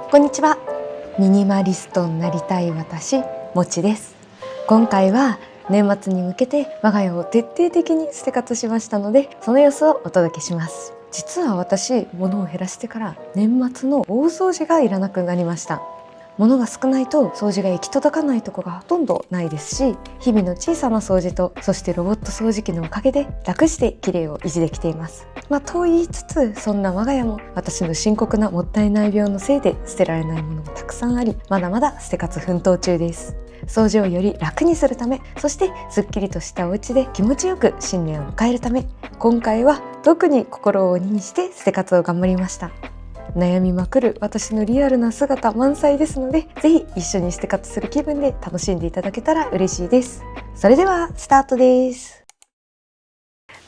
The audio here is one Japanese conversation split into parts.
こんにちは。ミニマリストになりたい私、もちです。今回は年末に向けて我が家を徹底的に捨て活しましたので、その様子をお届けします。実は私、物を減らしてから年末の大掃除がいらなくなりました。物が少ないと掃除が行き届かないところがほとんどないですし、日々の小さな掃除と、そしてロボット掃除機のおかげで楽して綺麗を維持できています。と言いつつ、そんな我が家も私の深刻なもったいない病のせいで捨てられないものもたくさんあり、まだまだ捨て活奮闘中です。掃除をより楽にするため、そしてすっきりとしたお家で気持ちよく新年を迎えるため、今回は特に心を鬼にして捨て活を頑張りました。悩みまくる私のリアルな姿満載ですので、ぜひ一緒に捨て活する気分で楽しんでいただけたら嬉しいです。それではスタートです。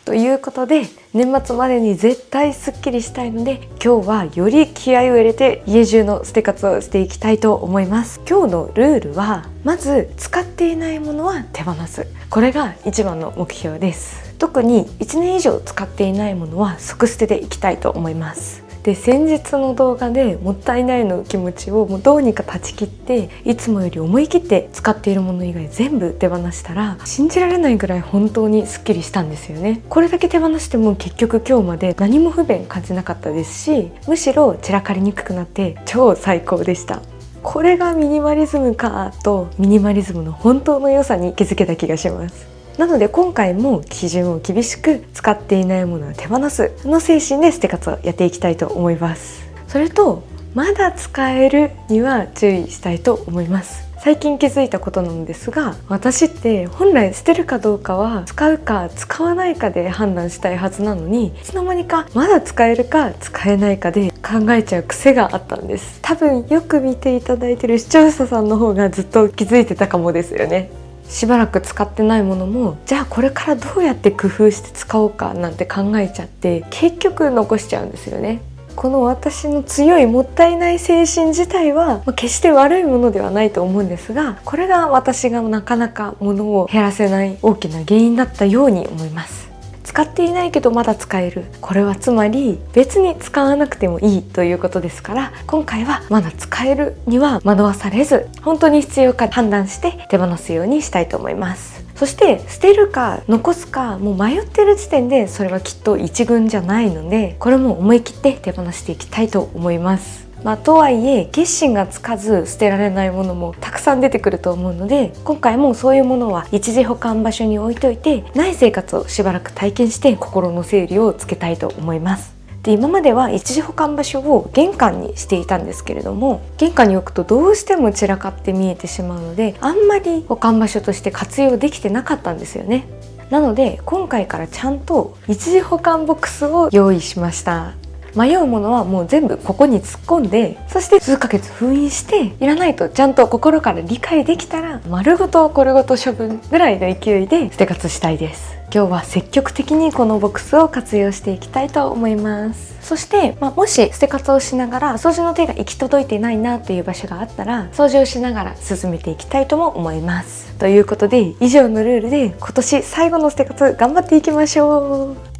ということで、年末までに絶対すっきりしたいので、今日はより気合を入れて家中の捨て活をしていきたいと思います。今日のルールは、まず使っていないものは手放す。これが一番の目標です。特に1年以上使っていないものは即捨てでいきたいと思います。で、先日の動画でもったいないの気持ちをもうどうにか断ち切って、いつもより思い切って使っているもの以外全部手放したら、信じられないぐらい本当にすっきりしたんですよね。これだけ手放しても結局今日まで何も不便感じなかったですし、むしろ散らかりにくくなって超最高でした。これがミニマリズムかと、ミニマリズムの本当の良さに気づけた気がします。なので今回も基準を厳しく、使っていないものは手放すの精神で捨て活をやっていきたいと思います。それと、まだ使えるには注意したいと思います。最近気づいたことなんですが、私って本来捨てるかどうかは使うか使わないかで判断したいはずなのに、いつの間にかまだ使えるか使えないかで考えちゃう癖があったんです。多分よく見ていただいている視聴者さんの方がずっと気づいてたかもですよね。しばらく使ってないものも、じゃあこれからどうやって工夫して使おうかなんて考えちゃって、結局残しちゃうんですよね。この私の強いもったいない精神自体は決して悪いものではないと思うんですが、これが私がなかなか物を減らせない大きな原因だったように思います。使っていないけどまだ使える、これはつまり別に使わなくてもいいということですから、今回はまだ使えるには惑わされず、本当に必要か判断して手放すようにしたいと思います。そして捨てるか残すかもう迷ってる時点で、それはきっと一軍じゃないので、これも思い切って手放していきたいと思います。とはいえ決心がつかず捨てられないものもたくさん出てくると思うので、今回もそういうものは一時保管場所に置いといて、ない生活をしばらく体験して心の整理をつけたいと思います。で、今までは一時保管場所を玄関にしていたんですけれども、玄関に置くとどうしても散らかって見えてしまうので、あんまり保管場所として活用できてなかったんですよね。なので今回からちゃんと一時保管ボックスを用意しました。迷うものはもう全部ここに突っ込んで、そして数ヶ月封印して、いらないとちゃんと心から理解できたら丸ごとこれごと処分ぐらいの勢いで捨て活したいです。今日は積極的にこのボックスを活用していきたいと思います。そして、もし捨て活をしながら掃除の手が行き届いていないなという場所があったら、掃除をしながら進めていきたいとも思います。ということで、以上のルールで今年最後の捨て活頑張っていきましょう。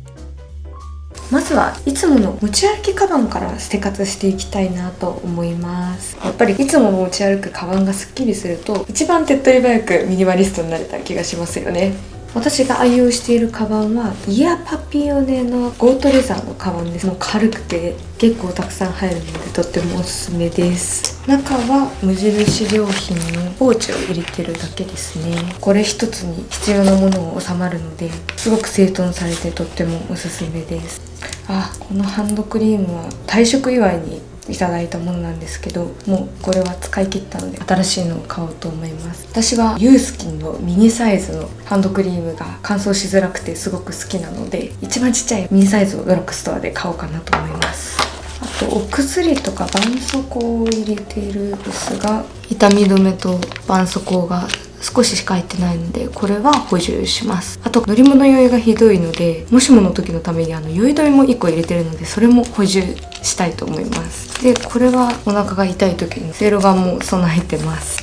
まずはいつもの持ち歩きカバンから捨て活していきたいなと思います。やっぱりいつも持ち歩くカバンがすっきりすると、一番手っ取り早くミニマリストになれた気がしますよね。私が愛用しているカバンはイヤパピヨネのゴートレザーのカバンです。もう軽くて結構たくさん入るのでとってもおすすめです。中は無印良品のポーチを入れてるだけですね。これ一つに必要なものを収まるので、すごく整頓されてとってもおすすめです。このハンドクリームは退職祝いにいただいたものなんですけど、もうこれは使い切ったので新しいのを買おうと思います。私はユースキンのミニサイズのハンドクリームが乾燥しづらくてすごく好きなので、一番ちっちゃいミニサイズをドラッグストアで買おうかなと思います。あとお薬とか絆創膏を入れているんですが、痛み止めと絆創膏が少ししか入ってないので、これは補充します。あと乗り物酔いがひどいので、もしもの時のために酔い止めも1個入れてるので、それも補充したいと思います。で、これはお腹が痛い時にせいろがんも備えてます。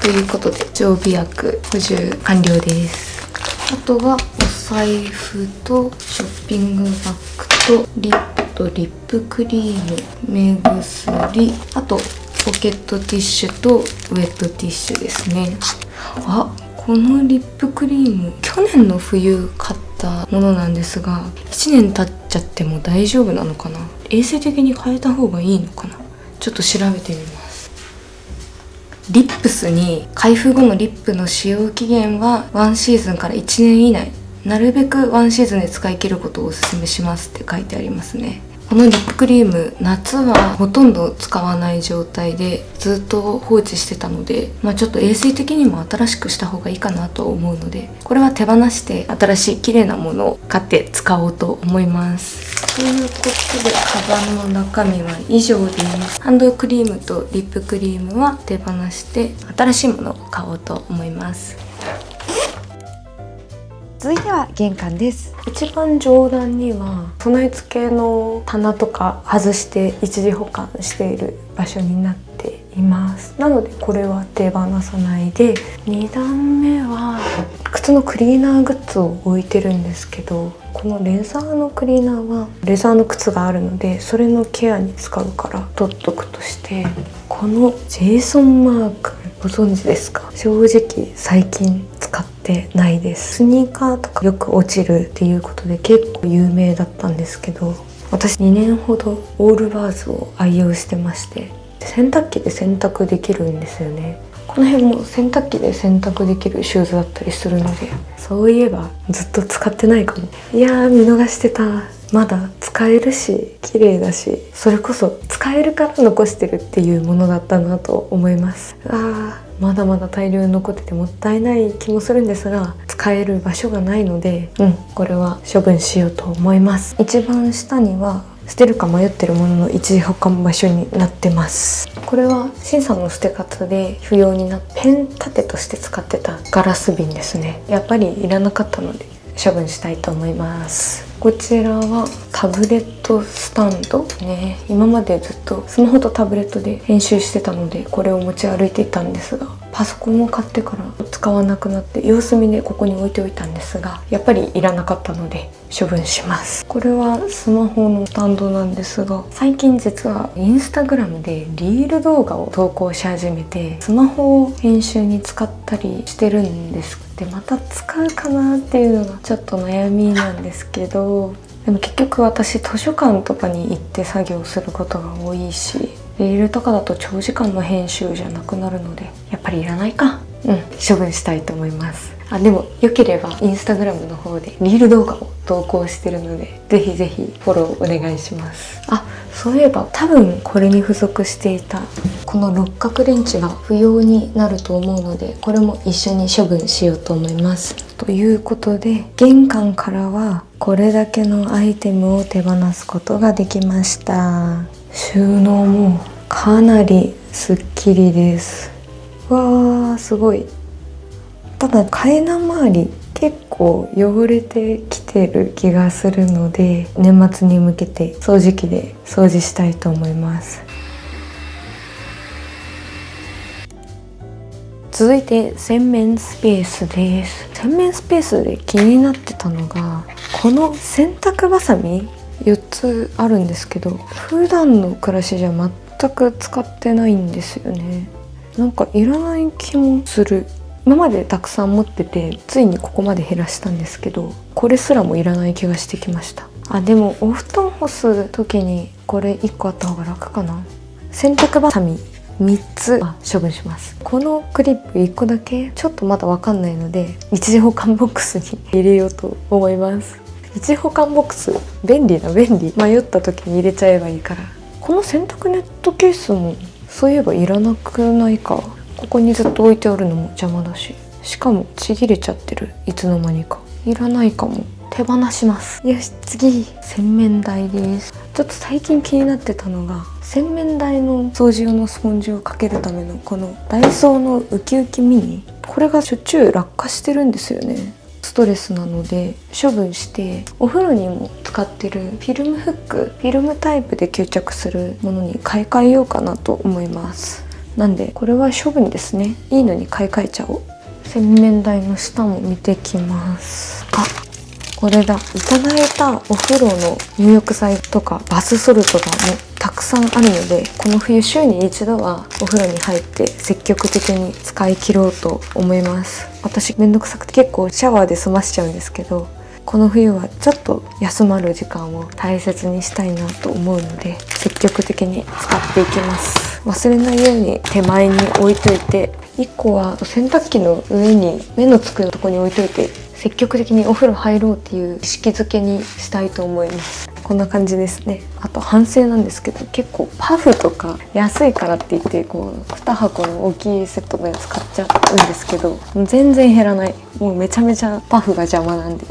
ということで常備薬補充完了です。あとはお財布とショッピングバッグとリップとリップクリーム、目薬、あとポケットティッシュとウェットティッシュですね。あ、このリップクリーム去年の冬買ったものなんですが、1年経っちゃっても大丈夫なのかな。衛生的に変えた方がいいのかな。ちょっと調べてみます。リップスに開封後のリップの使用期限は1シーズンから1年以内、なるべく1シーズンで使い切ることをお勧めしますって書いてありますね。このリップクリーム、夏はほとんど使わない状態でずっと放置してたので、ちょっと衛生的にも新しくした方がいいかなと思うので、これは手放して新しい綺麗なものを買って使おうと思います。ということで、カバンの中身は以上です。ハンドクリームとリップクリームは手放して新しいものを買おうと思います。続いては玄関です。一番上段には備え付けの棚とか外して一時保管している場所になっています。なのでこれは手放さないで、2段目は靴のクリーナーグッズを置いてるんですけど、このレザーのクリーナーはレザーの靴があるのでそれのケアに使うから取っとくとして、このジェイソンマークご存知ですか？正直最近使ってないです。スニーカーとかよく落ちるっていうことで結構有名だったんですけど、私2年ほどオールバーズを愛用してまして、洗濯機で洗濯できるんですよね。この辺も洗濯機で洗濯できるシューズだったりするので、そういえばずっと使ってないかも。いやー、見逃してた。まだ使えるし綺麗だし、それこそ使えるから残してるっていうものだったなと思います。まだまだ大量に残っててもったいない気もするんですが、使える場所がないので、これは処分しようと思います。一番下には捨てるか迷ってるものの一時保管場所になってます。これはシンさんの捨て方で不要になってペン立てとして使ってたガラス瓶ですね。やっぱりいらなかったので処分したいと思います。こちらはタブレットスタンドね。今までずっとスマホとタブレットで編集してたのでこれを持ち歩いていたんですが、パソコンを買ってから使わなくなって様子見でここに置いておいたんですが、やっぱりいらなかったので処分します。これはスマホのスタンドなんですが、最近実はインスタグラムでリール動画を投稿し始めて、スマホを編集に使ったりしてるんです。でまた使うかなっていうのがちょっと悩みなんですけど、でも結局私図書館とかに行って作業することが多いし、リールとかだと長時間の編集じゃなくなるのでやっぱりいらないか。処分したいと思います。でも良ければインスタグラムの方でリール動画を投稿してるので、ぜひぜひフォローお願いします。そういえば多分これに付属していたこの六角レンチが不要になると思うので、これも一緒に処分しようと思います。ということで、玄関からはこれだけのアイテムを手放すことができました。収納もかなりすっきりです。わー、すごい。ただ階段周り結構汚れてきてる気がするので、年末に向けて掃除機で掃除したいと思います。続いて洗面スペースです。洗面スペースで気になってたのが、この洗濯バサミ4つあるんですけど、普段の暮らしじゃ全く使ってないんですよね。なんかいらない気もする。今までたくさん持ってて、ついにここまで減らしたんですけど、これすらもいらない気がしてきました。でもお布団干す時にこれ1個あった方が楽かな。洗濯バサミ3つ処分します。このクリップ1個だけちょっとまだわかんないので、一時保管ボックスに入れようと思います。一時保管ボックス便利。迷った時に入れちゃえばいいから。この洗濯ネットケースもそういえばいらなくないか。ここにずっと置いてあるのも邪魔だし、しかもちぎれちゃってる。いつの間にかいらないかも。手放します。よし、次洗面台です。ちょっと最近気になってたのが、洗面台の掃除用のスポンジをかけるためのこのダイソーのウキウキミニ、これがしょっちゅう落下してるんですよね。ストレスなので処分して、お風呂にも使ってるフィルムフック、フィルムタイプで吸着するものに買い替えようかなと思います。なんでこれは処分ですね。いいのに買い替えちゃおう。洗面台の下も見てきます。これだ、いただいたお風呂の入浴剤とかバスソルトがもうたくさんあるので、この冬週に一度はお風呂に入って積極的に使い切ろうと思います。私めんどくさくて結構シャワーで済ましちゃうんですけど、この冬はちょっと休まる時間を大切にしたいなと思うので、積極的に使っていきます。忘れないように手前に置いといて、1個は洗濯機の上に目のつくところに置いといて、積極的にお風呂入ろうっていう意識づけにしたいと思います。こんな感じですね。あと反省なんですけど、結構パフとか安いからって言ってこう2箱の大きいセットのやつ買っちゃうんですけど、全然減らない。もうめちゃめちゃパフが邪魔なんで、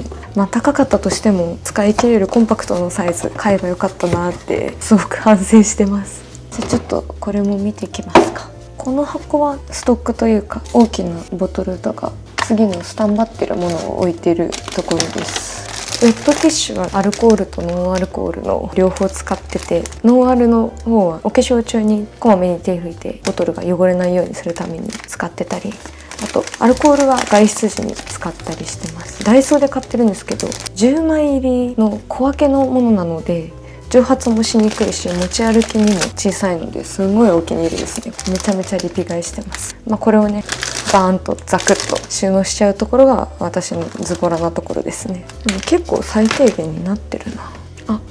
高かったとしても使い切れるコンパクトのサイズ買えばよかったなってすごく反省してます。じゃあちょっとこれも見ていきますか。この箱はストックというか、大きなボトルとか次のスタンバってるものを置いてるところです。ウェットティッシュはアルコールとノンアルコールの両方使ってて、ノンアルの方はお化粧中にこまめに手拭いてボトルが汚れないようにするために使ってたり、あとアルコールは外出時に使ったりしてます。ダイソーで買ってるんですけど、10枚入りの小分けのものなので蒸発もしにくいし、持ち歩きにも小さいのですごいお気に入りですね。めちゃめちゃリピ買いしてます。これをねバーンとザクッと収納しちゃうところが私のズボラなところですね。でも結構最低限になってるな。あ、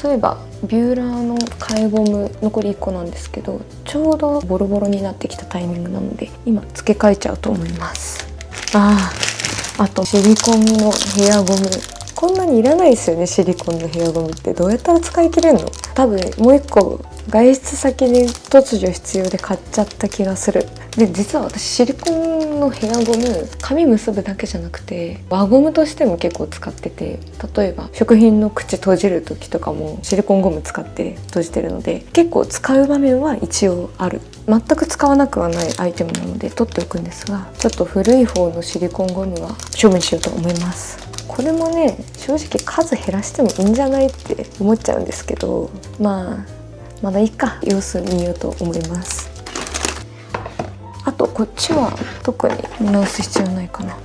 そういえばビューラーの替えゴム残り1個なんですけど、ちょうどボロボロになってきたタイミングなので今付け替えちゃうと思います。あとシリコンのヘアゴム、こんなにいらないですよね。シリコンのヘアゴムってどうやったら使い切れるの？多分もう一個外出先で突如必要で買っちゃった気がする。で、実は私シリコンのヘアゴム、髪結ぶだけじゃなくて輪ゴムとしても結構使ってて、例えば食品の口閉じる時とかもシリコンゴム使って閉じてるので、結構使う場面は一応ある。全く使わなくはないアイテムなので取っておくんですが、ちょっと古い方のシリコンゴムは処分しようと思います。これもね、正直数減らしてもいいんじゃないって思っちゃうんですけど、まだいいか、様子見ようと思います。あとこっちは特に見直す必要ないかな。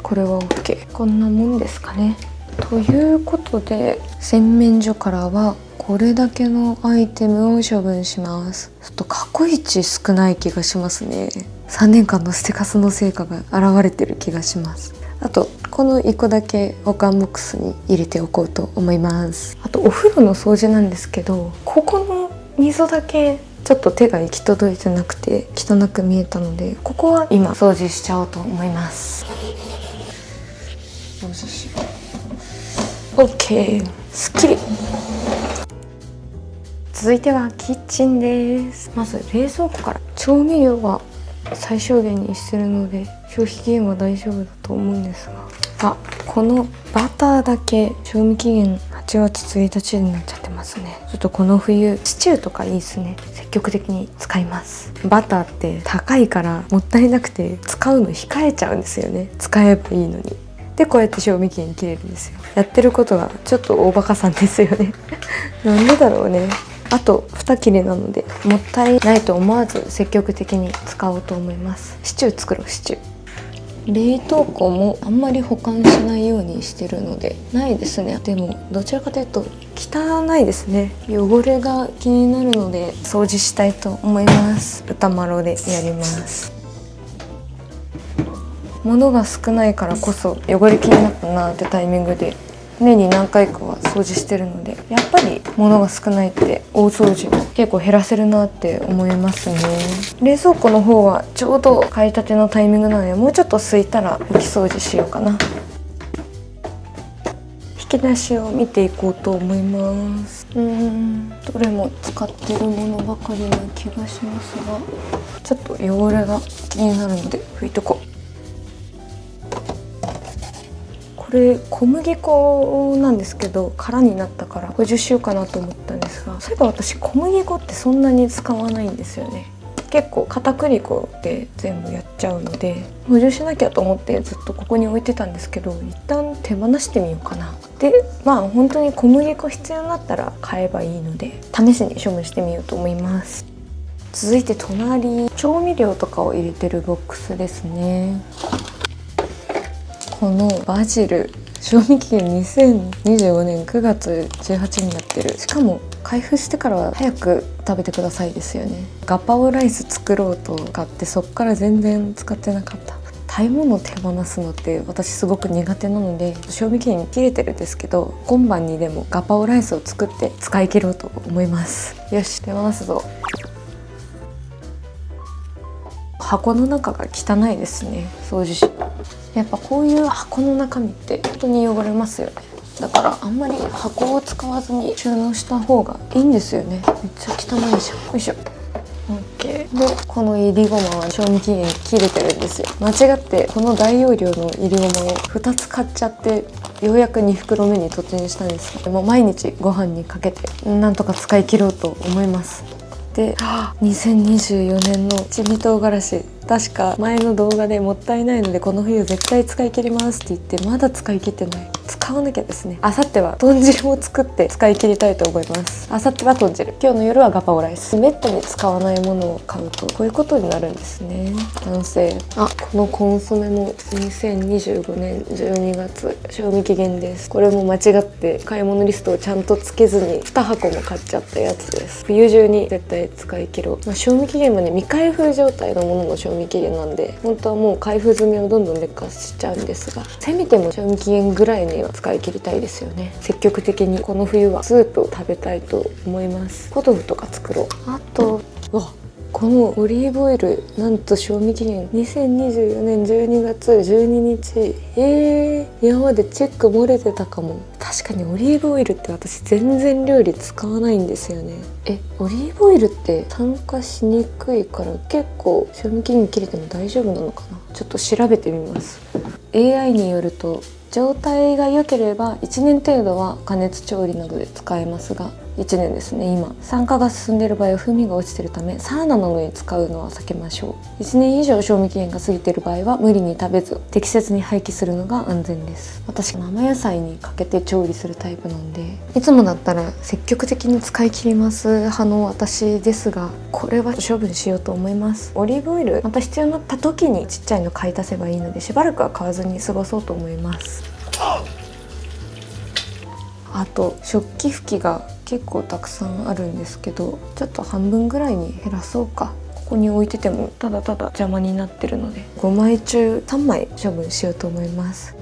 これは OK。 こんなもんですかね。ということで洗面所からはこれだけのアイテムを処分します。ちょっと過去一少ない気がしますね。3年間の捨てカスの成果が現れてる気がします。あとこの1個だけ保管ボックスに入れておこうと思います。あとお風呂の掃除なんですけど、ここの溝だけちょっと手が行き届いてなくて汚く見えたので、ここは今掃除しちゃおうと思います。掃除しよう。 OK、 すっきり。続いてはキッチンです。まず冷蔵庫から。調味料は最小限にしてるので消費期限は大丈夫だと思うんですが、このバターだけ賞味期限8月1日になっちゃってますね。ちょっとこの冬シチューとかいいですね。積極的に使います。バターって高いからもったいなくて使うの控えちゃうんですよね。使えばいいのに。でこうやって賞味期限切れるんですよ。やってることがちょっと大バカさんですよね。なんでだろうね。あと2切れなのでもったいないと思わず積極的に使おうと思います。シチュー作ろう。シチュー。冷凍庫もあんまり保管しないようにしてるのでないですね。でもどちらかというと汚いですね。汚れが気になるので掃除したいと思います。歌丸でやります。物が少ないからこそ汚れ気になったなってタイミングで年に何回かは掃除してるので、やっぱり物が少ないって大掃除も結構減らせるなって思いますね。冷蔵庫の方はちょうど買いたてのタイミングなので、もうちょっと空いたら拭き掃除しようかな。引き出しを見ていこうと思います。どれも使ってるものばかりな気がしますが、ちょっと汚れが気になるので拭いとこう。これ小麦粉なんですけど、空になったから補充しようかなと思ったんですが、そういえば私小麦粉ってそんなに使わないんですよね。結構片栗粉で全部やっちゃうので補充しなきゃと思ってずっとここに置いてたんですけど、一旦手放してみようかな。で本当に小麦粉必要になったら買えばいいので試しに処分してみようと思います。続いて隣、調味料とかを入れてるボックスですね。このバジル、賞味期限2025年9月18日になってる。しかも開封してからは早く食べてくださいですよね。ガパオライス作ろうと買ってそっから全然使ってなかった。食べ物を手放すのって私すごく苦手なので、賞味期限切れてるんですけど、今晩にでもガパオライスを作って使い切ろうと思います。よし、手放すぞ。箱の中が汚いですね、掃除し。やっぱこういう箱の中身って本当に汚れますよね。だからあんまり箱を使わずに収納した方がいいんですよね。めっちゃ汚いじゃん。よいしょ。OK。でこのいりごまは賞味期限切れてるんですよ。間違ってこの大容量のいりごまを2つ買っちゃって、ようやく2袋目に突入したんですけども、毎日ご飯にかけてなんとか使い切ろうと思います。で2024年の一味唐辛子、確か前の動画でもったいないのでこの冬絶対使い切りますって言ってまだ使い切ってない。使わなきゃですね。あさっては豚汁を作って使い切りたいと思います。あさっては豚汁、今日の夜はガパオライス。めったに使わないものを買うとこういうことになるんですね。完成。あ、このコンソメも2025年12月賞味期限です。これも間違って買い物リストをちゃんとつけずに2箱も買っちゃったやつです。冬中に絶対使い切ろう。賞味期限まで未開封状態のものの賞味期限なんで、本当はもう開封済みをどんどん劣化しちゃうんですが、せめても賞味期限ぐらいには使い切りたいですよね。積極的にこの冬はスープを食べたいと思います。ポトフとか作ろう。あとこのオリーブオイル、なんと賞味期限2024年12月12日。今までチェック漏れてたかも。確かにオリーブオイルって私全然料理使わないんですよね。オリーブオイルって酸化しにくいから結構賞味期限切れても大丈夫なのかな。ちょっと調べてみます。 AI によると状態が良ければ1年程度は加熱調理などで使えますが、1年ですね。今酸化が進んでいる場合は風味が落ちているためサウナなどに使うのは避けましょう。1年以上賞味期限が過ぎている場合は無理に食べず適切に廃棄するのが安全です。私生野菜にかけて調理するタイプなんで、いつもだったら積極的に使い切ります派の私ですが、これは処分しようと思います。オリーブオイルまた必要になった時にちっちゃいの買い足せばいいので、しばらくは買わずに過ごそうと思います。あと食器拭きが結構たくさんあるんですけど、ちょっと半分ぐらいに減らそうか。ここに置いててもただただ邪魔になってるので、5枚中3枚処分しようと思います。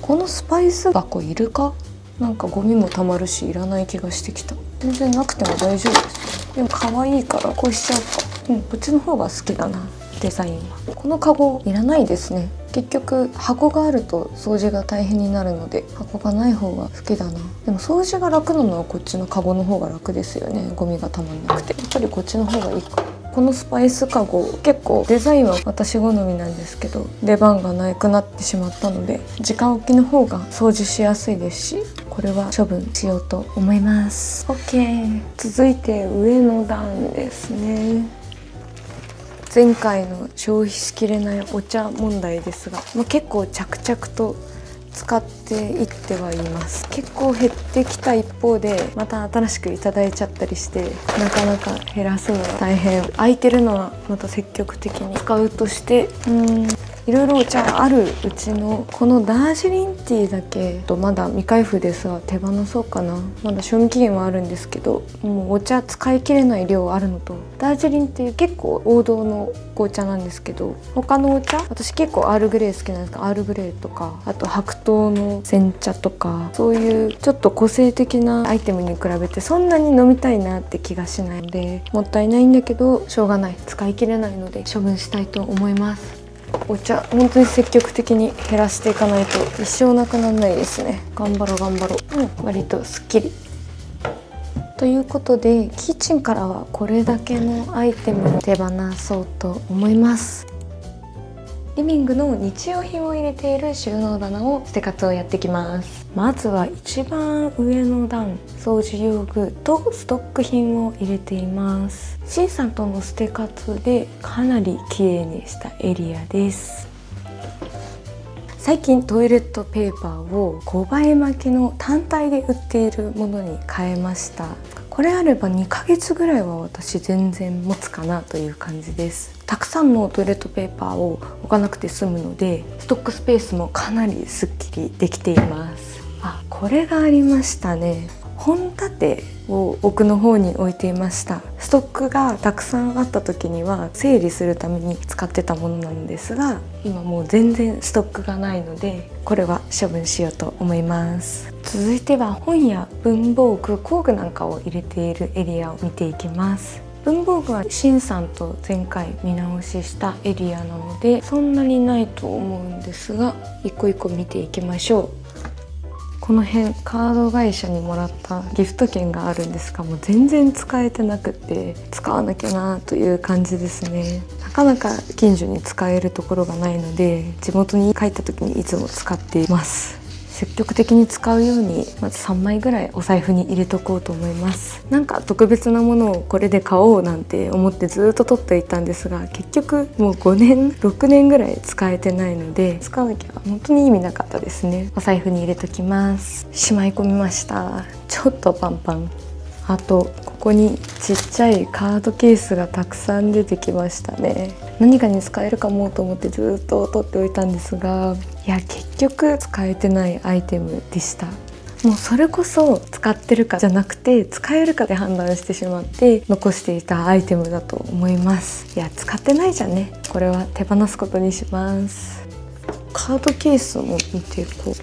このスパイス箱いるか？なんかゴミもたまるしいらない気がしてきた。全然なくても大丈夫ですよ。でも可愛いからこうしちゃうか。こっちの方が好きだな。デザインはこのカゴいらないですね。結局箱があると掃除が大変になるので箱がない方が好きだな。でも掃除が楽なのはこっちのカゴの方が楽ですよね。ゴミがたまんなくて、やっぱりこっちの方がいいか。このスパイスカゴ結構デザインは私好みなんですけど、出番がなくなってしまったので時間置きの方が掃除しやすいですし、これは処分しようと思います。 OK。 続いて上の段ですね。前回の消費しきれないお茶問題ですが、結構着々と使っていってはいます。結構減ってきた一方でまた新しくいただいちゃったりして、なかなか減らすのは大変。空いてるのはまた積極的に使うとして、いろいろお茶あるうちのこのダージリンティーだけまだ未開封ですが手放そうかな。まだ賞味期限はあるんですけど、もうお茶使い切れない量あるのと、ダージリンティー結構王道の紅茶なんですけど、他のお茶私結構アールグレー好きなんですけど、アールグレーとかあと白桃の煎茶とか、そういうちょっと個性的なアイテムに比べてそんなに飲みたいなって気がしないので、もったいないんだけどしょうがない、使い切れないので処分したいと思います。お茶本当に積極的に減らしていかないと一生なくならないですね。頑張ろう。割とすっきりということで、キッチンからはこれだけのアイテムを手放そうと思います。リビングの日用品を入れている収納棚を捨て活をやっていきます。まずは一番上の段、掃除用具とストック品を入れています。C さんとの捨て活でかなり綺麗にしたエリアです。最近トイレットペーパーを5倍巻きの単体で売っているものに変えました。これあれば2ヶ月ぐらいは私全然持つかなという感じです。たくさんのトイレットペーパーを置かなくて済むので、ストックスペースもかなりすっきりできています。これがありましたね。本立てを奥の方に置いていました。ストックがたくさんあった時には整理するために使ってたものなんですが、今もう全然ストックがないので、これは処分しようと思います。続いては本や文房具、工具なんかを入れているエリアを見ていきます。文房具はシンさんと前回見直ししたエリアなのでそんなにないと思うんですが、一個一個見ていきましょう。この辺カード会社にもらったギフト券があるんですが、もう全然使えてなくて使わなきゃなという感じですね。なかなか近所に使えるところがないので、地元に帰った時にいつも使っています。積極的に使うようにまず3枚ぐらいお財布に入れとこうと思います。なんか特別なものをこれで買おうなんて思ってずっと取っていたんですが、結局もう5年6年ぐらい使えてないので、使わなきゃ本当に意味なかったですね。お財布に入れときます。しまい込みました。ちょっとパンパン。あとここにちっちゃいカードケースがたくさん出てきましたね。何かに使えるかもと思ってずっと取っておいたんですが、結局使えてないアイテムでした。もうそれこそ使ってるかじゃなくて使えるかで判断してしまって残していたアイテムだと思います。使ってないじゃんね。これは手放すことにします。カードケースも見ていこう。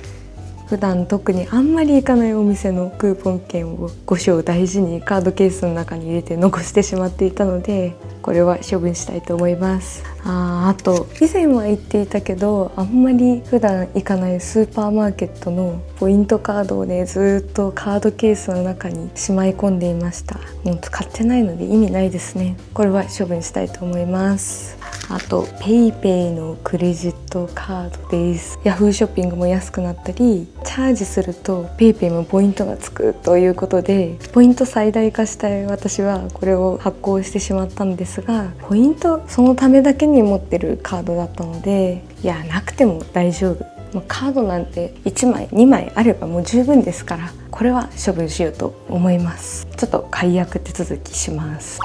普段特にあんまり行かないお店のクーポン券を5章大事にカードケースの中に入れて残してしまっていたので、これは処分したいと思います。あと以前は行っていたけどあんまり普段行かないスーパーマーケットのポイントカードをね、ずっとカードケースの中にしまい込んでいました。もう使ってないので意味ないですね。これは処分したいと思います。あとペイペイのクレジットカードです。ヤフーショッピングも安くなったり、チャージするとペイペイもポイントがつくということで、ポイント最大化したい私はこれを発行してしまったんですが、ポイントそのためだけに持ってるカードだったので、なくても大丈夫。カードなんて1枚2枚あればもう十分ですから、これは処分しようと思います。ちょっと解約手続きします。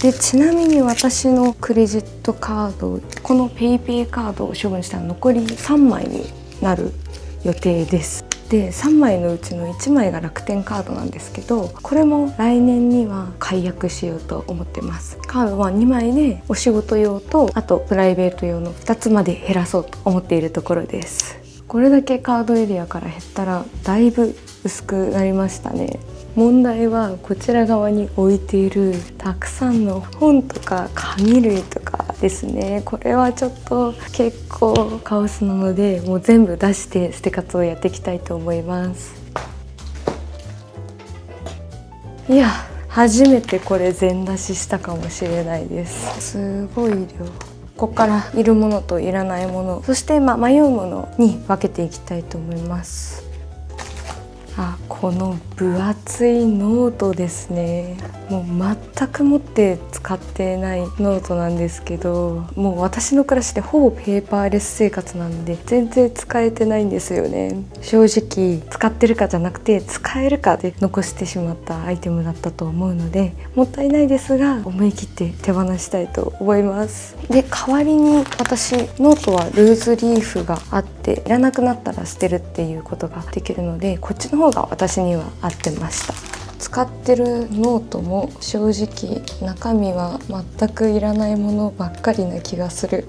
でちなみに私のクレジットカード、このペイペイカードを処分したら残り3枚になる予定です。で3枚のうちの1枚が楽天カードなんですけど、これも来年には解約しようと思ってます。カードは2枚でお仕事用とあとプライベート用の2つまで減らそうと思っているところです。これだけカードエリアから減ったらだいぶ薄くなりましたね。問題はこちら側に置いているたくさんの本とか紙類とかですね。これはちょっと結構カオスなので、もう全部出して捨て活をやっていきたいと思います。初めてこれ全出ししたかもしれないです。すごい量。ここからいるものといらないもの、そして迷うものに分けていきたいと思います。この分厚いノートですね。もう全くもって使ってないノートなんですけど、もう私の暮らしでほぼペーパーレス生活なので全然使えてないんですよね。正直使ってるかじゃなくて使えるかで残してしまったアイテムだったと思うのでもったいないですが、思い切って手放したいと思います。で代わりに私ノートはルーズリーフがあって、いらなくなったら捨てるっていうことができるので、こっちの方が私には合ってました。使ってるノートも正直中身は全くいらないものばっかりな気がする。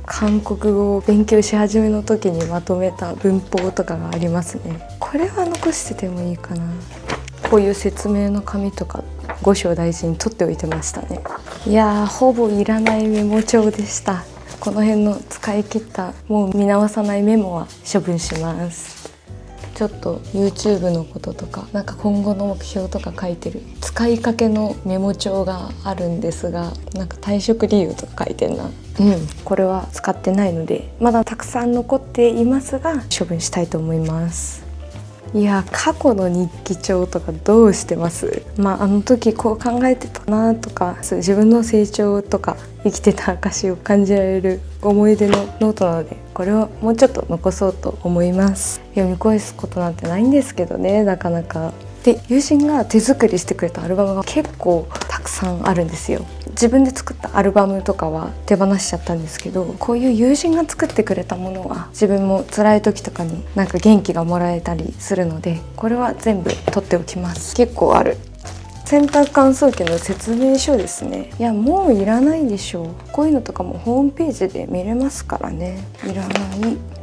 韓国語を勉強し始めの時にまとめた文法とかがありますね。これは残しててもいいかな。こういう説明の紙とか5章大事に取っておいてましたね。ほぼいらないメモ帳でした。この辺の使い切ったもう見直さないメモは処分します。ちょっと YouTube のこととか今後の目標とか書いてる使いかけのメモ帳があるんですが、退職理由とか書いてんな。これは使ってないのでまだたくさん残っていますが処分したいと思います。過去の日記帳とかどうしてます？あの時こう考えてたなとか、自分の成長とか生きてた証を感じられる思い出のノートなので、これをもうちょっと残そうと思います。読み返すことなんてないんですけどね、なかなか。で友人が手作りしてくれたアルバムが結構たくさんあるんですよ。自分で作ったアルバムとかは手放しちゃったんですけど、こういう友人が作ってくれたものは自分も辛い時とかになんか元気がもらえたりするので、これは全部取っておきます。結構ある。洗濯乾燥機の説明書ですね。いやもういらないでしょう。こういうのとかもホームページで見れますからね。いらない。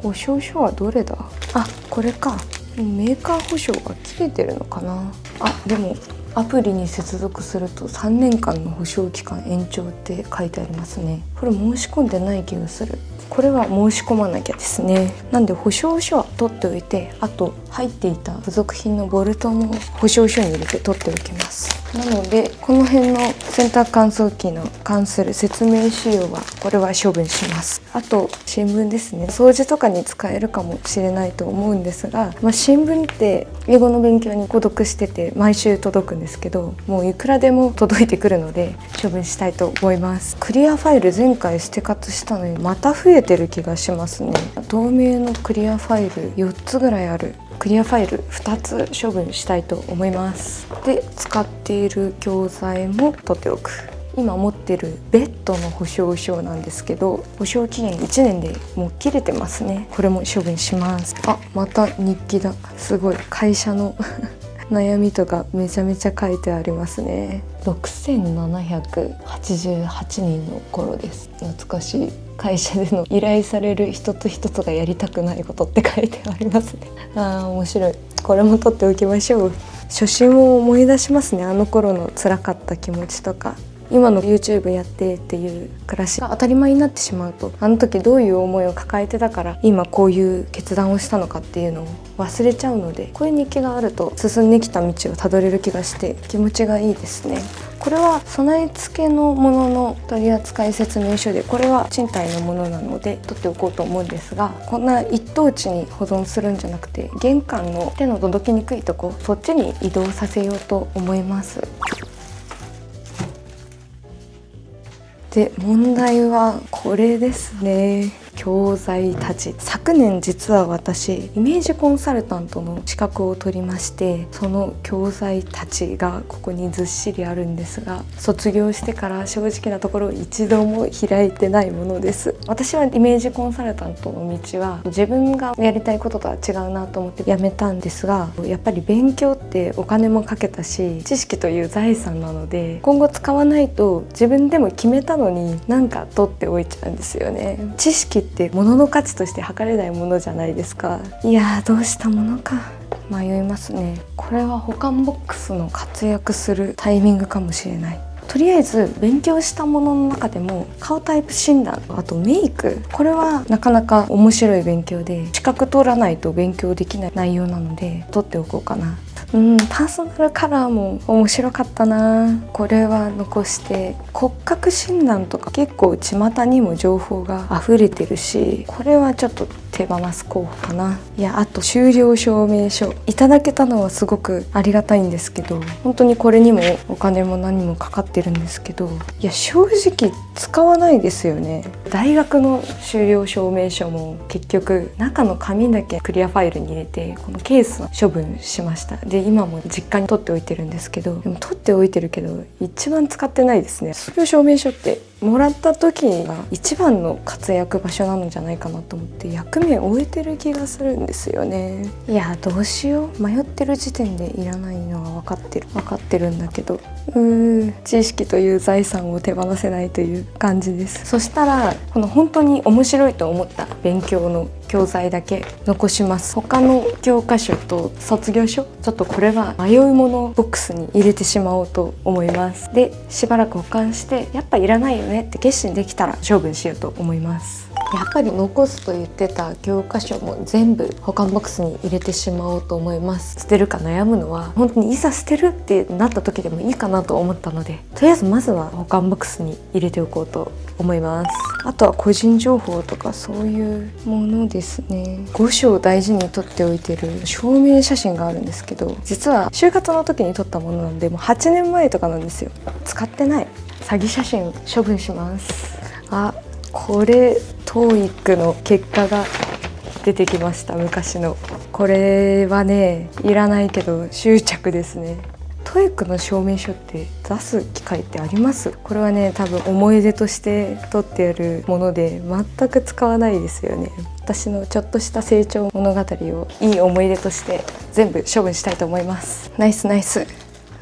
保証書はどれだ。あ、これか。メーカー保証が切れてるのかな。あ、でもアプリに接続すると3年間の保証期間延長って書いてありますね。これ申し込んでない気がする。これは申し込まなきゃですね。なんで保証書は取っておいて、あと入っていた付属品のボルトも保証書に入れて取っておきます。なのでこの辺の洗濯乾燥機の関する説明資料はこれは処分します。あと新聞ですね。掃除とかに使えるかもしれないと思うんですが、新聞って英語の勉強に購読してて毎週届くんですけど、もういくらでも届いてくるので処分したいと思います。クリアファイル前回捨て活したのにまた増えてる気がしますね。透明のクリアファイル4つぐらいある。クリアファイル2つ処分したいと思います。で、使っている教材も取っておく。今持ってるベッドの保証書なんですけど、保証期限1年でもう切れてますね。これも処分します。あ、また日記だ。すごい会社の悩みとかめちゃめちゃ書いてありますね。6788人の頃です。懐かしい。会社での依頼される一つ一つがやりたくないことって書いてありますね。面白い。これも取っておきましょう。初心を思い出しますね。あの頃の辛かった気持ちとか、今の YouTube やってっていう暮らしが当たり前になってしまうと、あの時どういう思いを抱えてたから今こういう決断をしたのかっていうのを忘れちゃうので、こういう日記があると進んできた道をたどれる気がして気持ちがいいですね。これは備え付けのものの取扱説明書で、これは賃貸のものなので取っておこうと思うんですが、こんな一等地に保存するんじゃなくて、玄関の手の届きにくいとこ、そっちに移動させようと思います。で、問題はこれですね。教材たち。昨年実は私イメージコンサルタントの資格を取りまして、その教材たちがここにずっしりあるんですが、卒業してから正直なところ一度も開いてないものです。私はイメージコンサルタントの道は自分がやりたいこととは違うなと思ってやめたんですが、やっぱり勉強ってお金もかけたし、知識という財産なので今後使わないと自分でも決めたのになんか取っておいちゃうんですよね。知識って物の価値として測れないものじゃないですか。いやー、どうしたものか迷いますね。これは保管ボックスの活躍するタイミングかもしれない。とりあえず勉強したものの中でも顔タイプ診断、あとメイク、これはなかなか面白い勉強で、資格取らないと勉強できない内容なので取っておこうかな。パーソナルカラーも面白かったな。これは残して、骨格診断とか結構巷にも情報が溢れてるし、これはちょっと手放す候補かな。いや、あと修了証明書いただけたのはすごくありがたいんですけど、本当にこれにもお金も何もかかってるんですけど、いや正直使わないですよね。大学の修了証明書も結局中の紙だけクリアファイルに入れて、このケースは処分しました。で、今も実家に取っておいてるんですけど、でも取っておいてるけど一番使ってないですね。修了証明書ってもらった時が一番の活躍場所なのじゃないかなと思って、役目終えてる気がするんですよね。いや、どうしよう。迷ってる時点でいらないのは分かってるんだけど、知識という財産を手放せないという感じです。そしたらこの本当に面白いと思った勉強の教材だけ残します。他の教科書と卒業書、ちょっとこれは迷うものボックスに入れてしまおうと思います。で、しばらく保管して、やっぱいらないよねって決心できたら処分しようと思います。やっぱり残すと言ってた教科書も全部保管ボックスに入れてしまおうと思います。捨てるか悩むのは本当にいざ捨てるってなった時でもいいかなと思ったので、とりあえずまずは保管ボックスに入れておこうと思います。あとは個人情報とかそういうものですね。5章大事に取っておいてる証明写真があるんですけど、実は就活の時に撮ったものなんで、もう8年前とかなんですよ。使ってない詐欺写真処分します。これTOEICの結果が出てきました。昔のここれはねいらないけど執着ですね。トイックの証明書って出す機会ってあります？これはね多分思い出として取ってあるもので全く使わないですよね。私のちょっとした成長物語をいい思い出として全部処分したいと思います。ナイスナイス、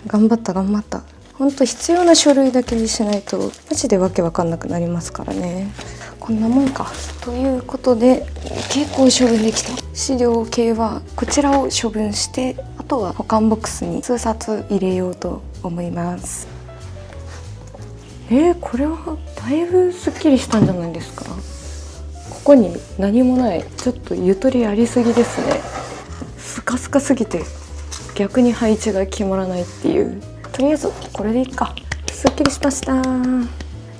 頑張った頑張った。本当必要な書類だけにしないとマジでわけわかんなくなりますからね。こんなもんか。ということで結構処分できた。資料系はこちらを処分して、あとは保管ボックスに数冊入れようと思います。これはだいぶすっきりしたんじゃないですか。ここに何もない、ちょっとゆとりありすぎですね。スカスカすぎて逆に配置が決まらないっていう。とりあえずこれでいいか。すっきりしました。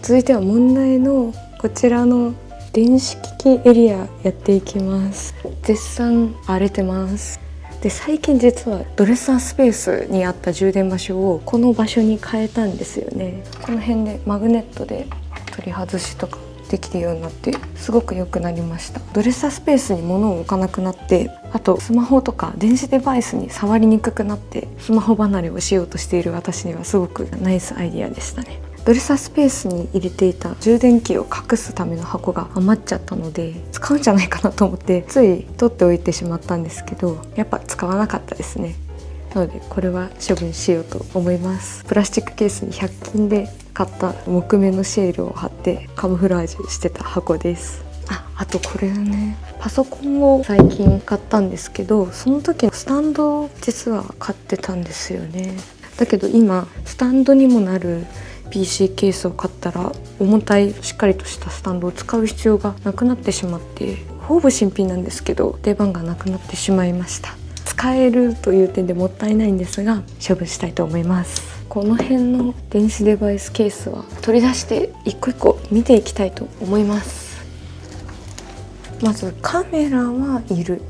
続いては問題のこちらの電子機器エリアやっていきます。絶賛荒れてます。で最近実はドレッサースペースにあった充電場所をこの場所に変えたんですよね。この辺でマグネットで取り外しとかできるようになってすごく良くなりました。ドレッサースペースに物を置かなくなって、あとスマホとか電子デバイスに触りにくくなって、スマホ離れをしようとしている私にはすごくナイスアイディアでしたね。ドレッサースペースに入れていた充電器を隠すための箱が余っちゃったので使うんじゃないかなと思ってつい取っておいてしまったんですけど、やっぱ使わなかったですね。なのでこれは処分しようと思います。プラスチックケースに100均で買った木目のシールを貼ってカムフラージュしてた箱です。あとこれね、パソコンを最近買ったんですけど、その時のスタンドを実は買ってたんですよね。だけど今スタンドにもなる PC ケースを買ったら重たいしっかりとしたスタンドを使う必要がなくなってしまって、ほぼ新品なんですけど出番がなくなってしまいました。使えるという点でもったいないんですが処分したいと思います。この辺の電子デバイスケースは取り出して一個一個見ていきたいと思います。まずカメラはいる。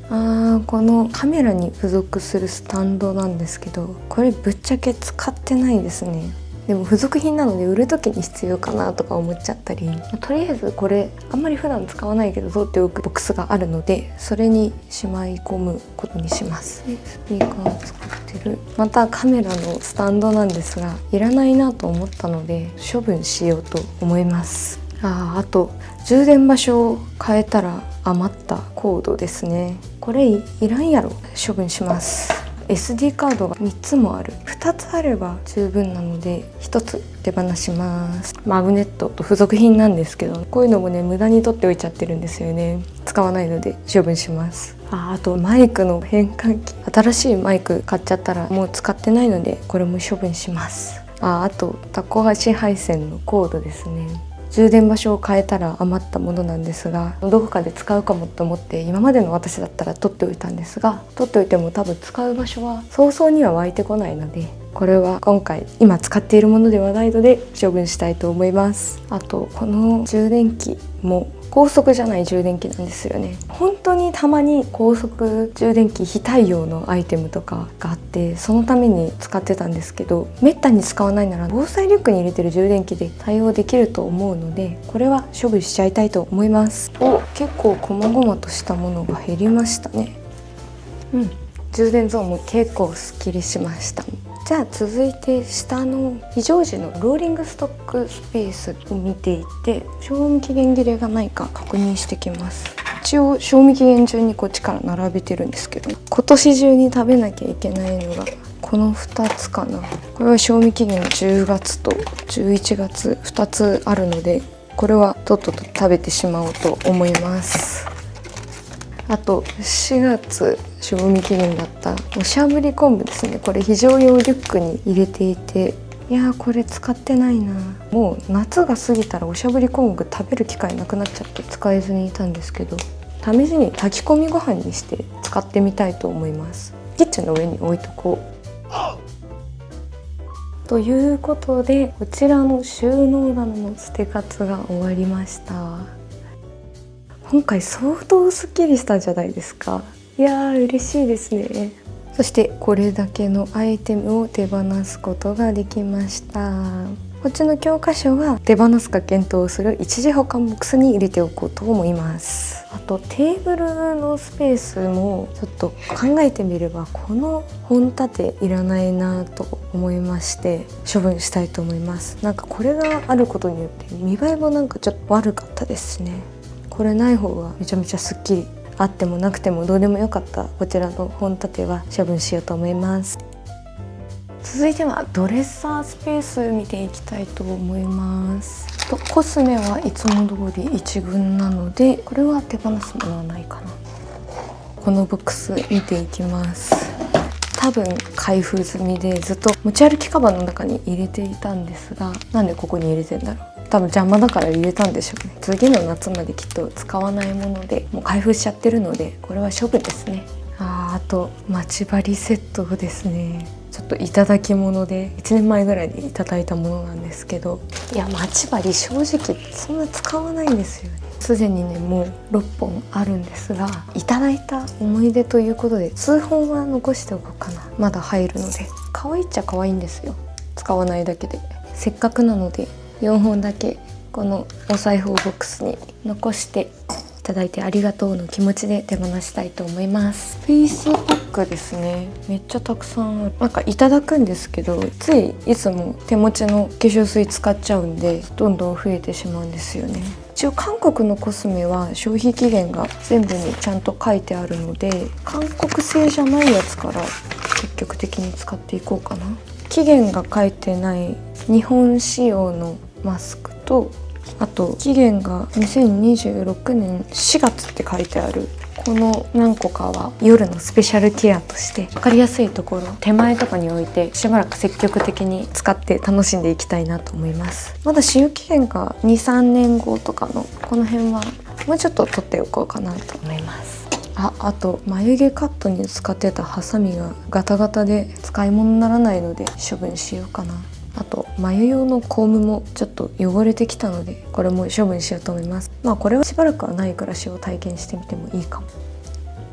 このカメラに付属するスタンドなんですけど、これぶっちゃけ使ってないですね。でも付属品なので売る時に必要かなとか思っちゃったり、とりあえずこれあんまり普段使わないけど取っておくボックスがあるのでそれにしまい込むことにします。スピーカーを使ってる。またカメラのスタンドなんですがいらないなと思ったので処分しようと思います。あと充電場所を変えたら余ったコードですね。これいらんやろ、処分します。SD カードが3つもある。2つあれば十分なので1つ手放します。マグネットと付属品なんですけど、こういうのもね無駄に取っておいちゃってるんですよね。使わないので処分します。あとマイクの変換器、新しいマイク買っちゃったらもう使ってないのでこれも処分します。あとタコ足配線のコードですね。充電場所を変えたら余ったものなんですが、どこかで使うかもと思って今までの私だったら取っておいたんですが、取っておいても多分使う場所は早々には湧いてこないので、これは今回今使っているものではないので処分したいと思います。あとこの充電器も高速じゃない充電器なんですよね。本当にたまに高速充電器非対応のアイテムとかがあって、そのために使ってたんですけど、めったに使わないなら防災リュックに入れてる充電器で対応できると思うので、これは処分しちゃいたいと思います。結構細々としたものが減りましたね。充電ゾーンも結構すっきりしました。じゃあ続いて下の非常時のローリングストックスペースを見ていて、賞味期限切れがないか確認してきます。一応賞味期限順にこっちから並べてるんですけど、今年中に食べなきゃいけないのがこの2つかな。これは賞味期限10月と11月2つあるので、これはとっとと食べてしまおうと思います。あと4月賞味期限だったおしゃぶり昆布ですね。これ非常用リュックに入れていて、いやーこれ使ってないな。もう夏が過ぎたらおしゃぶり昆布食べる機会なくなっちゃって使えずにいたんですけど、試しに炊き込みご飯にして使ってみたいと思います。キッチンの上に置いとこう。ということでこちらの収納棚の捨て活が終わりました。今回相当すっきりしたんじゃないですか。いやー嬉しいですね。そしてこれだけのアイテムを手放すことができました。こっちの教科書は手放すか検討する一時保管ボックスに入れておこうと思います。あとテーブルのスペースもちょっと考えてみれば、この本立ていらないなと思いまして処分したいと思います。なんかこれがあることによって見栄えもなんかちょっと悪かったですね。これない方がめちゃめちゃすっきり、あってもなくてもどうでもよかったこちらの本立ては処分しようと思います。続いてはドレッサースペース見ていきたいと思います。コスメはいつも通り1軍なので、これは手放すものはないかな。このボックス見ていきます。多分開封済みでずっと持ち歩きカバンの中に入れていたんですが、なんでここに入れてんだろう。多分邪魔だから入れたんでしょうね。次の夏まできっと使わないもので、もう開封しちゃってるのでこれは処分ですね。あと待ち針セットですね。ちょっといただき物で1年前ぐらいにいただいたものなんですけど、いや待ち針正直そんな使わないんですよね。すでにねもう6本あるんですが、いただいた思い出ということで数本は残しておこうかな。まだ入るので可愛いっちゃ可愛いんですよ、使わないだけで。せっかくなので4本だけこのお裁縫ボックスに残していただいてありがとうの気持ちで手放したいと思います。フェイスパックですね。めっちゃたくさんある。なんかいただくんですけど、ついいつも手持ちの化粧水使っちゃうんでどんどん増えてしまうんですよね。一応韓国のコスメは消費期限が全部にちゃんと書いてあるので、韓国製じゃないやつから積極的に使っていこうかな。期限が書いてない日本仕様のマスクと、あと期限が2026年4月って書いてあるこの何個かは夜のスペシャルケアとして分かりやすいところ手前とかに置いてしばらく積極的に使って楽しんでいきたいなと思います。まだ使用期限が 2,3 年後とかのこの辺はもうちょっと取っておこうかなと思います。あと眉毛カットに使ってたハサミがガタガタで使い物にならないので処分しようかな。あと眉用のコームもちょっと汚れてきたのでこれも処分しようと思います。これはしばらくはない暮らしを体験してみてもいいかも。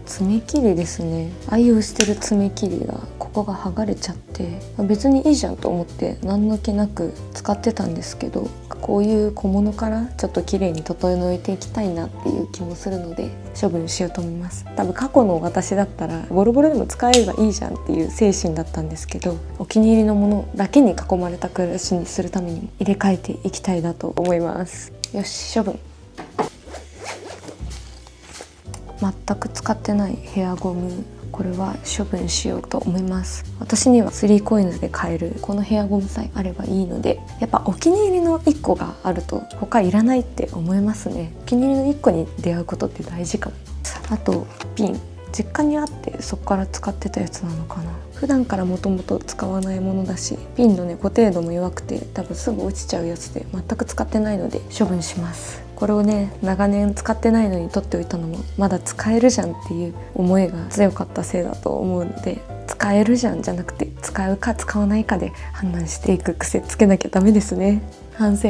爪切りですね。愛用してる爪切りがここが剥がれちゃって別にいいじゃんと思って何の気なく使ってたんですけど、こういう小物からちょっと綺麗に整えていきたいなっていう気もするので処分しようと思います。多分過去の私だったらボロボロでも使えればいいじゃんっていう精神だったんですけど、お気に入りのものだけに囲まれた暮らしにするためにも入れ替えていきたいなと思います。よし、処分。全く使ってないヘアゴム、これは処分しようと思います。私には3COINSで買えるこのヘアゴムさえあればいいので、やっぱお気に入りの1個があると他いらないって思いますね。お気に入りの1個に出会うことって大事かも。あとピン、実家にあってそこから使ってたやつなのかな。普段からもともと使わないものだし、ピンのね固定度も弱くて多分すぐ落ちちゃうやつで全く使ってないので処分します。これをね長年使ってないのに取っておいたのもまだ使えるじゃんっていう思いが強かったせいだと思うので、使えるじゃんじゃなくて使うか使わないかで判断していく癖つけなきゃダメですね。反省。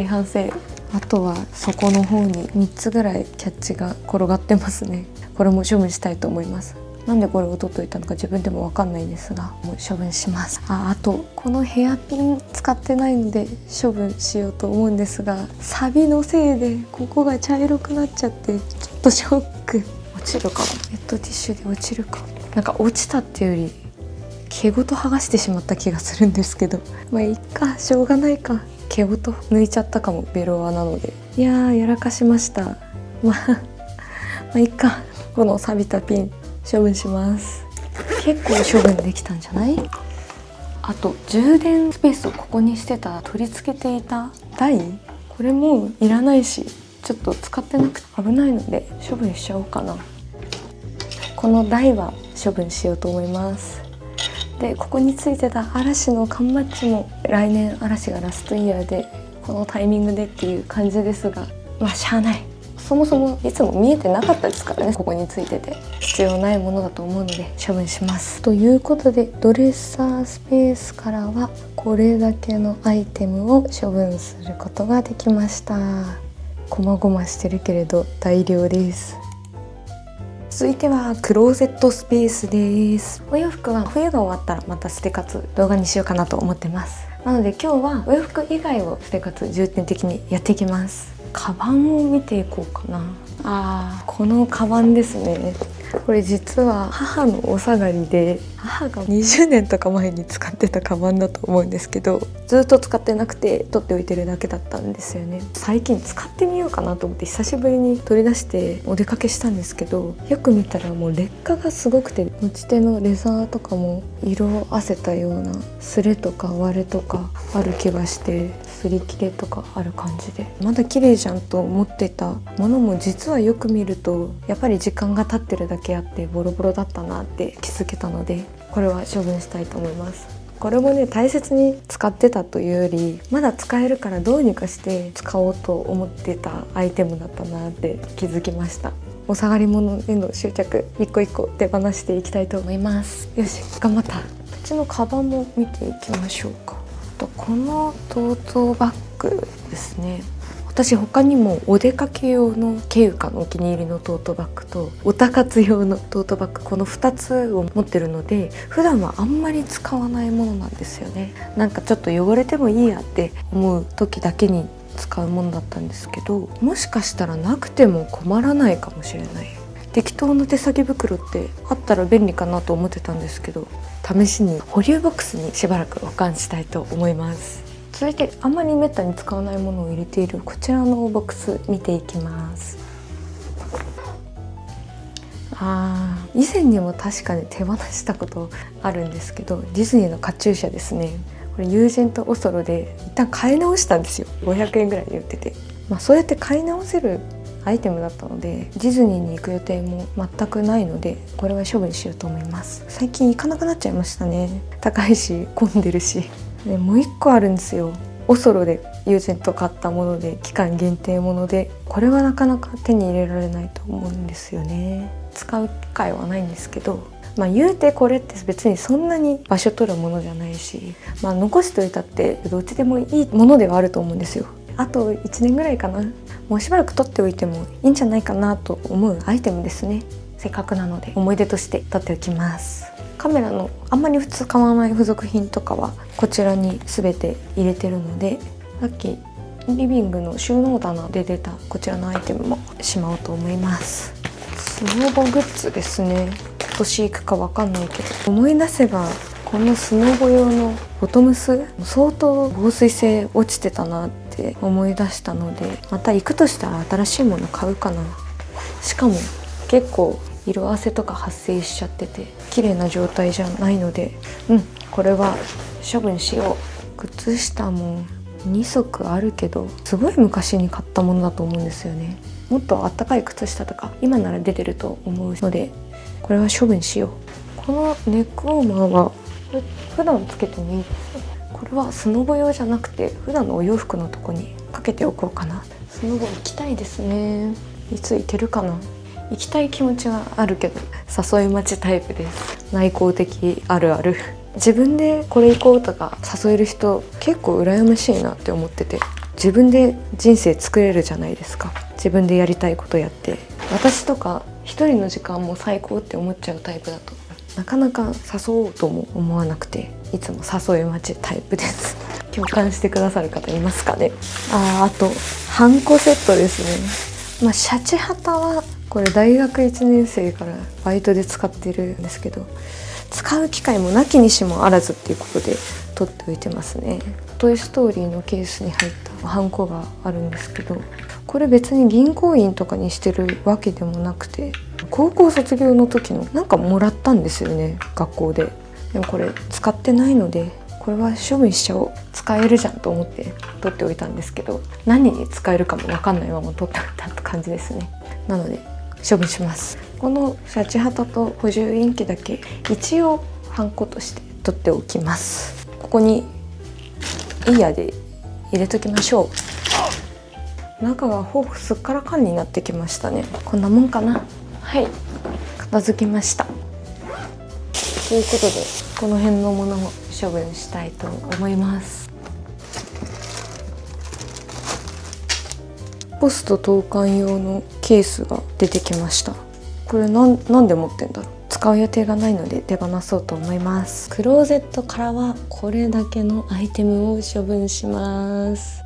あとは底の方に3つぐらいキャッチが転がってますね。これも処分したいと思います。なんでこれを取っといたのか自分でも分かんないんですが、もう処分します。あとこのヘアピン使ってないので処分しようと思うんですが、サビのせいでここが茶色くなっちゃってちょっとショック。落ちるかな。ウェットティッシュで落ちるか。なんか落ちたっていうより毛ごと剥がしてしまった気がするんですけど、いっか、しょうがないか。毛ごと抜いちゃったかも、ベロアなので。いやーやらかしました。いっか。この錆びたピン処分します。結構処分できたんじゃない？あと充電スペースをここにしてた取り付けていた台、これもいらないしちょっと使ってなくて危ないので処分しちゃおうかな。この台は処分しようと思います。でここについてた嵐の缶バッジも来年嵐がラストイヤーでこのタイミングでっていう感じですが、しゃあない。そもそもいつも見えてなかったですからね。ここについてて必要ないものだと思うので処分します。ということでドレッサースペースからはこれだけのアイテムを処分することができました。こまごましてるけれど大量です。続いてはクローゼットスペースです。お洋服は冬が終わったらまた捨て活動画にしようかなと思ってます。なので今日はお洋服以外を生活重点的にやっていきます。カバンを見ていこうかな。このカバンですね。これ実は母のお下がりで、母が20年とか前に使ってたカバンだと思うんですけど、ずっと使ってなくて取っておいてるだけだったんですよね。最近使ってみようかなと思って久しぶりに取り出してお出かけしたんですけど、よく見たらもう劣化がすごくて、持ち手のレザーとかも色あせたようなスレとか割れとかある気がして、擦り切れとかある感じで、まだ綺麗じゃんと思ってたものも実はよく見るとやっぱり時間が経ってるだけあってボロボロだったなって気づけたので、これは処分したいと思います。これもね、大切に使ってたというより、まだ使えるからどうにかして使おうと思ってたアイテムだったなって気づきました。お下がり物への執着一個一個手放していきたいと思います。よし、頑張った。こっちのカバンも見ていきましょうか。このトートバッグですね。私他にもお出かけ用のケイウカのお気に入りのトートバッグとオタ活用のトートバッグ、この2つを持ってるので、普段はあんまり使わないものなんですよね。なんかちょっと汚れてもいいやって思う時だけに使うものだったんですけど、もしかしたらなくても困らないかもしれない。適当な手提げ袋ってあったら便利かなと思ってたんですけど、試しに保留ボックスにしばらく保管したいと思います。続いてあんまりめったに使わないものを入れているこちらのボックス見ていきます。以前にも確かに手放したことあるんですけど、ディズニーのカチューシャですね。これ友人とオソロで一旦買い直したんですよ。500円ぐらいで売ってて、そうやって買い直せるアイテムだったので、ディズニーに行く予定も全くないので、これは処分しようと思います。最近行かなくなっちゃいましたね。高いし混んでるし。でもう一個あるんですよ。オソロで友人と買ったもので、期間限定もので、これはなかなか手に入れられないと思うんですよね。使う機会はないんですけど、言うてこれって別にそんなに場所取るものじゃないし、残しておいたってどっちでもいいものではあると思うんですよ。あと1年ぐらいかな、もうしばらく取っておいてもいいんじゃないかなと思うアイテムですね。せっかくなので思い出として取っておきます。カメラのあんまり普通買わない付属品とかはこちらに全て入れてるので、さっきリビングの収納棚で出たこちらのアイテムもしまおうと思います。スノボグッズですね。今年行くかわかんないけど、思い出せばこのスノボ用のボトムス相当防水性落ちてたなって思い出したので、また行くとしたら新しいもの買うかな。しかも結構色あせとか発生しちゃってて綺麗な状態じゃないので、これは処分しよう。靴下も2足あるけど、すごい昔に買ったものだと思うんですよね。もっとあったかい靴下とか今なら出てると思うので、これは処分しよう。このネックウォーマーは普段つけてもいいですよ。これはスノボ用じゃなくて普段のお洋服のとこにかけておこうかな。スノボ行きたいですね。いつ行けるかな。行きたい気持ちはあるけど誘い待ちタイプです。内向的あるある。自分でこれ行こうとか誘える人結構羨ましいなって思ってて、自分で人生作れるじゃないですか。自分でやりたいことやって。私とか一人の時間も最高って思っちゃうタイプだとなかなか誘おうとも思わなくて、いつも誘い待ちタイプです。共感してくださる方いますかね。あとハンコセットですね。シャチハタはこれ大学1年生からバイトで使ってるんですけど、使う機会もなきにしもあらずっていうことで取っておいてますね。トイストーリーのケースに入ったハンコがあるんですけど、これ別に銀行員とかにしてるわけでもなくて、高校卒業の時のなんかもらったんですよね、学校で。でもこれ使ってないので、これは処分しちゃおう。使えるじゃんと思って取っておいたんですけど、何に使えるかも分かんないまま取っておいたって感じですね。なので処分します。このシャチハタと補充インキだけ一応ハンコとして取っておきます。ここにイヤーで入れときましょう。中がすっからかんになってきましたね。こんなもんかな。はい、片付きました。ということでこの辺のものも処分したいと思います。ポスト投函用のケースが出てきました。これなんで持ってんだろう。使う予定がないので手放そうと思います。クローゼットからはこれだけのアイテムを処分します。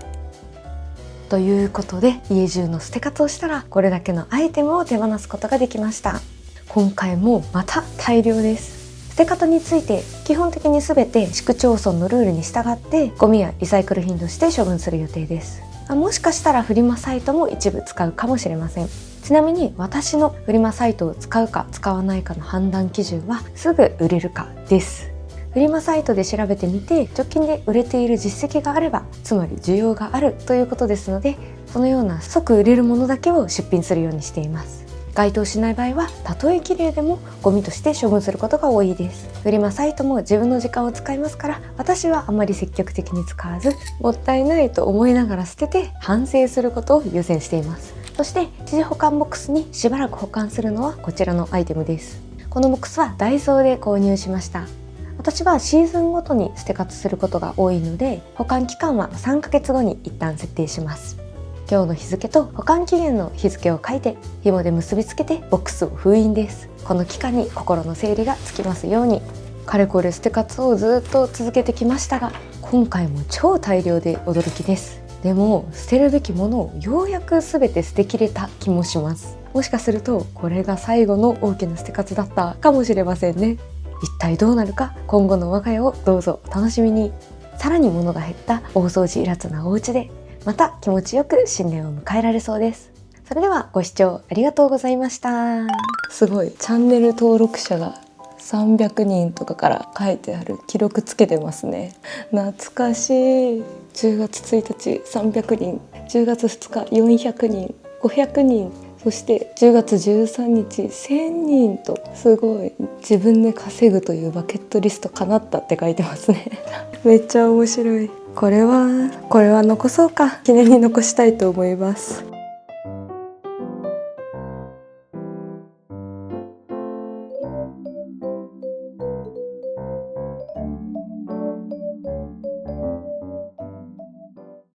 ということで、家中の捨て方をしたらこれだけのアイテムを手放すことができました。今回もまた大量です。捨て方について基本的に全て市区町村のルールに従ってゴミやリサイクル品として処分する予定です。もしかしたらフリマサイトも一部使うかもしれません。ちなみに私のフリマサイトを使うか使わないかの判断基準はすぐ売れるかです。フリマサイトで調べてみて直近で売れている実績があれば、つまり需要があるということですので、そのような即売れるものだけを出品するようにしています。該当しない場合はたとえ綺麗でもゴミとして処分することが多いです。フリマサイトも自分の時間を使いますから、私はあまり積極的に使わず、もったいないと思いながら捨てて反省することを優先しています。そして一時保管ボックスにしばらく保管するのはこちらのアイテムです。このボックスはダイソーで購入しました。私はシーズンごとに捨て方することが多いので、保管期間は3ヶ月後に一旦設定します。今日の日付と保管期限の日付を書いて紐で結びつけてボックスを封印です。この期間に心の整理がつきますように。かれこれ捨て活をずっと続けてきましたが、今回も超大量で驚きです。でも捨てるべきものをようやく全て捨てきれた気もします。もしかするとこれが最後の大きな捨て活だったかもしれませんね。一体どうなるか、今後の我が家をどうぞお楽しみに。さらに物が減った大掃除いらずなお家でまた気持ちよく新年を迎えられそうです。それではご視聴ありがとうございました。すごい、チャンネル登録者が300人とかから書いてある記録つけてますね。懐かしい。10月1日300人、10月2日400人、500人、そして10月13日1000人と、すごい、自分で稼ぐというバケットリスト叶ったって書いてますね。めっちゃ面白い。これは残そうか。記念に残したいと思います。